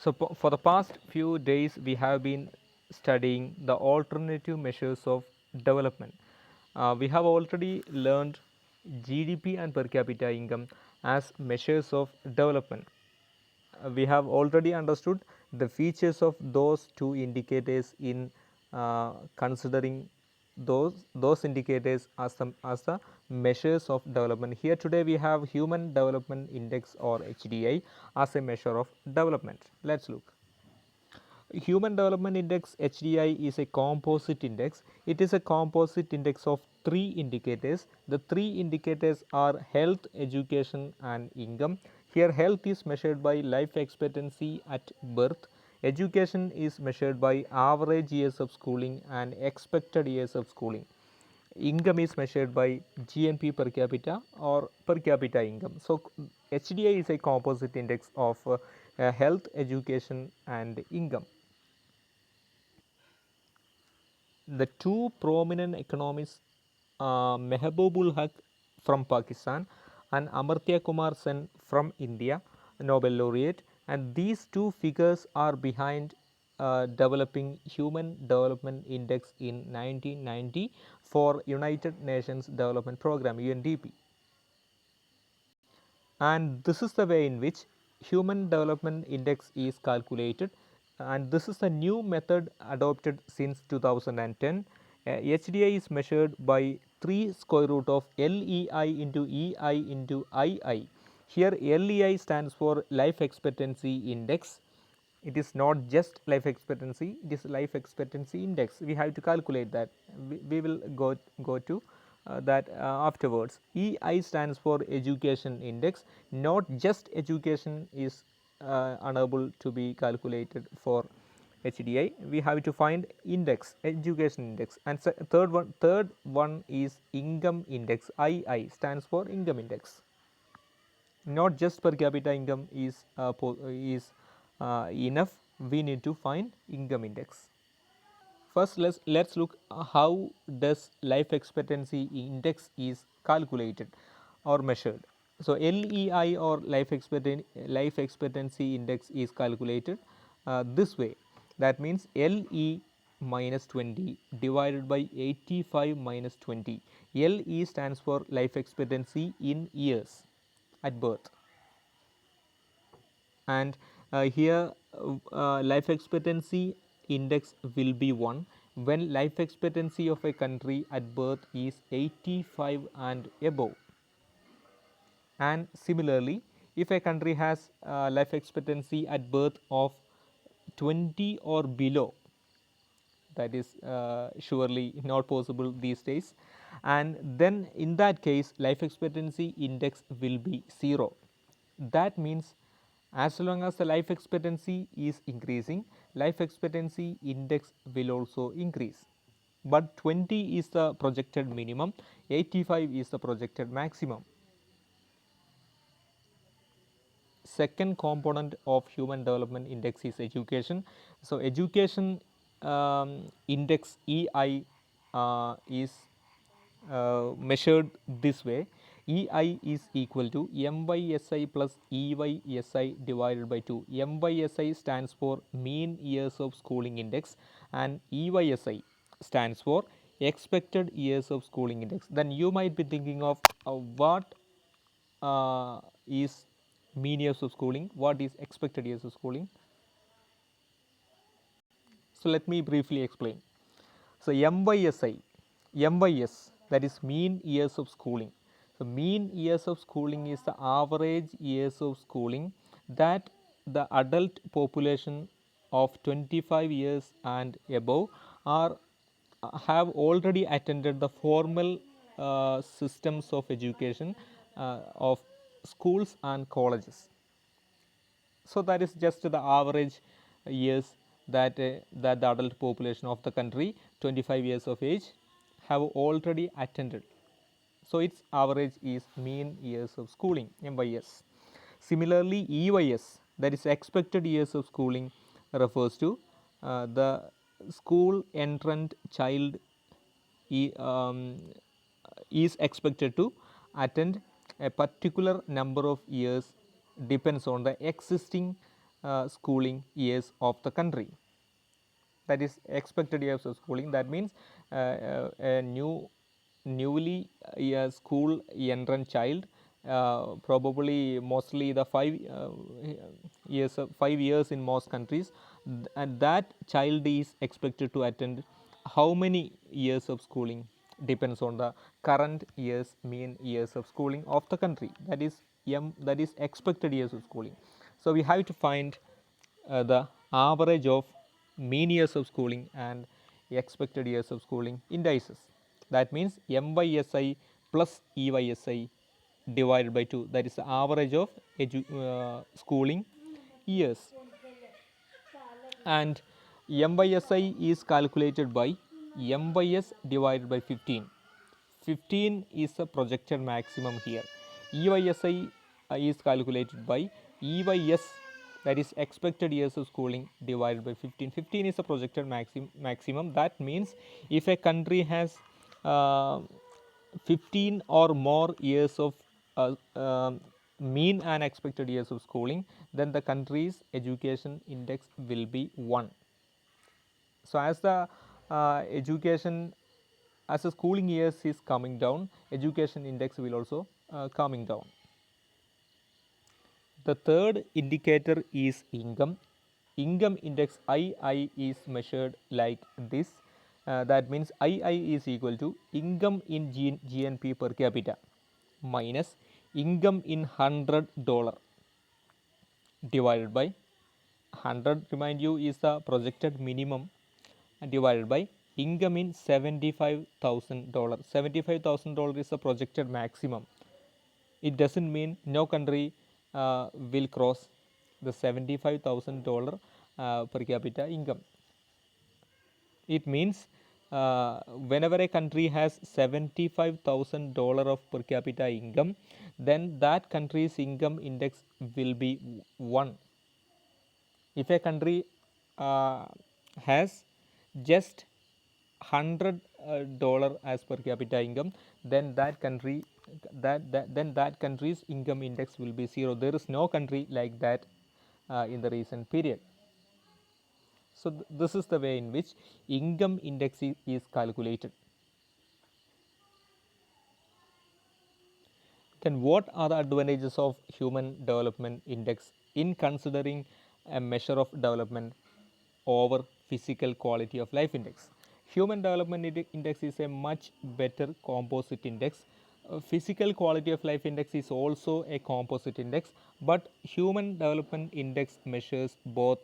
So, for the past few days, we have been studying the alternative measures of development. We have already learned GDP and per capita income as measures of development. We have already understood the features of those two indicators in considering those indicators as the measures of development. Here today we have Human Development Index or HDI as a measure of development. Let's look. Human Development Index HDI is a composite index. It is a composite index of three indicators. The three indicators are health, education, and income. Here, health is measured by life expectancy at birth. Education is measured by average years of schooling and expected years of schooling. Income is measured by GNP per capita or per capita income. So, HDI is a composite index of health, education, and income. The two prominent economists, Mehboob Haq from Pakistan and Amartya Kumar Sen from India, Nobel laureate, and these two figures are behind developing Human Development Index in 1990 for United Nations Development Program UNDP. And this is the way in which Human Development Index is calculated, and this is a new method adopted since 2010. HDI is measured by 3 square root of LEI into EI into II. Here LEI stands for life expectancy index. It is not just life expectancy, it is life expectancy index. We have to calculate that. We will go to that afterwards. EI stands for education index. Not just education is unable to be calculated for HDI. We have to find index, education index, and third one is income index. II stands for income index. Not just per capita income is enough. We need to find income index. First, let's look how does life expectancy index is calculated or measured. So, LEI or life expectancy index is calculated this way. That means LE minus 20 divided by 85 minus 20. LE stands for life expectancy in years at birth, and here life expectancy index will be 1 when life expectancy of a country at birth is 85 and above. And similarly, if a country has life expectancy at birth of 20 or below, that is surely not possible these days, and then in that case life expectancy index will be 0. That means as long as the life expectancy is increasing, life expectancy index will also increase, but 20 is the projected minimum, 85 is the projected maximum. Second component of Human Development Index is education. So, education index EI is measured this way. EI is equal to MYSI plus EYSI divided by 2. MYSI stands for mean years of schooling index and EYSI stands for expected years of schooling index. Then you might be thinking of what is mean years of schooling, what is expected years of schooling. So, let me briefly explain. So, MYS, that is mean years of schooling. So, mean years of schooling is the average years of schooling that the adult population of 25 years and above are have already attended the formal systems of education of schools and colleges. So, that is just the average years that that the adult population of the country 25 years of age have already attended. So, its average is mean years of schooling, MYS. Similarly, EYS, that is expected years of schooling, refers to the school entrant child is expected to attend a particular number of years, depends on the existing schooling years of the country. That is expected years of schooling. That means a newly school entrant child, probably mostly the 5 years in most countries, and that child is expected to attend how many years of schooling depends on the current years mean years of schooling of the country. That is that is expected years of schooling. So we have to find the average of mean years of schooling and expected years of schooling indices. That means MYSI plus EYSI divided by 2, that is the average of schooling years. And MYSI is calculated by MYS divided by 15. 15 is the projected maximum here. EYSI is calculated by EYS, that is expected years of schooling, divided by 15. 15 is the projected maximum. That means if a country has 15 or more years of mean and expected years of schooling, then the country's education index will be 1. So as the education, as the schooling years is coming down, education index will also coming down. The third indicator is income. Income index II is measured like this. That means II is equal to income in GNP per capita minus income in $100 divided by 100, remind you, is the projected minimum, divided by income in $75,000. $75,000 is the projected maximum. It doesn't mean no country will cross the $75,000 per capita income. It means whenever a country has $75,000 of per capita income, then that country's income index will be 1. If a country has just $100 as per capita income, then that country's income index will be 0. There is no country like that in the recent period. So this is the way in which income index is calculated. Then what are the advantages of human development index in considering a measure of development over physical quality of life index? Human development index is a much better composite index. Physical quality of life index is also a composite index, but human development index measures both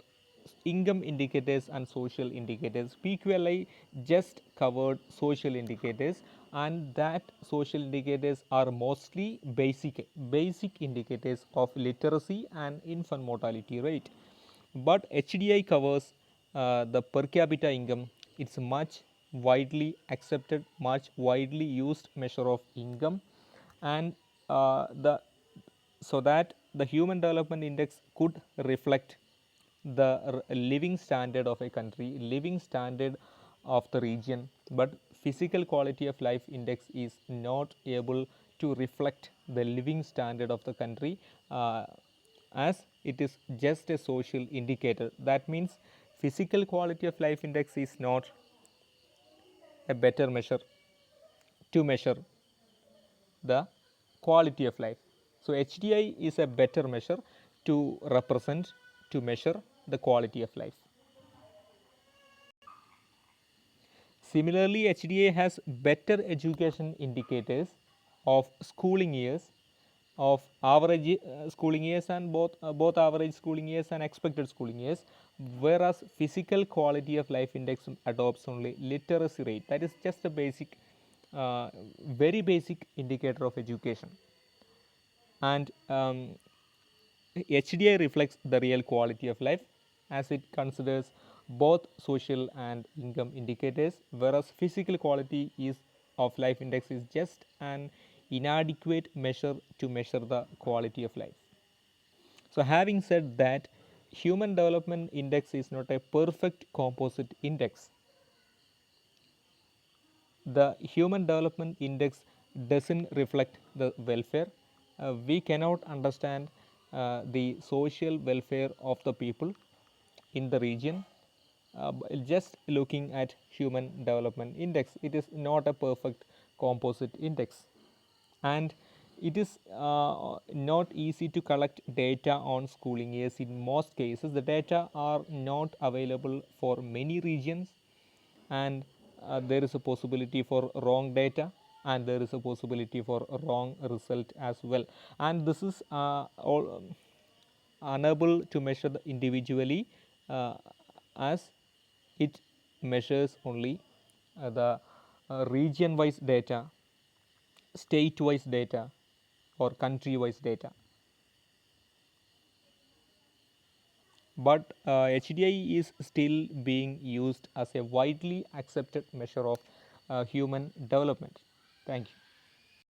income indicators and social indicators. PQLI just covered social indicators, and that social indicators are mostly basic indicators of literacy and infant mortality rate. But HDI covers the per capita income. It's much widely accepted, much widely used measure of income, and so that the human development index could reflect the living standard of a country, living standard of the region, but physical quality of life index is not able to reflect the living standard of the country, as it is just a social indicator. That means physical quality of life index is not a better measure to measure the quality of life. So HDI is a better measure to represent, to measure the quality of life. Similarly, HDA has better education indicators of schooling years, of average schooling years, and both average schooling years and expected schooling years, whereas physical quality of life index adopts only literacy rate. That is just a basic, very basic indicator of education. And HDI reflects the real quality of life as it considers both social and income indicators, whereas physical quality of life index is just an inadequate measure to measure the quality of life. So having said that, human development index is not a perfect composite index. The human development index doesn't reflect the welfare. We cannot understand the social welfare of the people in the region. Just looking at human development index, it is not a perfect composite index, and it is not easy to collect data on schooling years. In most cases the data are not available for many regions, and there is a possibility for wrong data, and there is a possibility for a wrong result as well, and this is all unable to measure individually, as it measures only the region wise data, state wise data, or country wise data. But HDI is still being used as a widely accepted measure of human development. Thank you.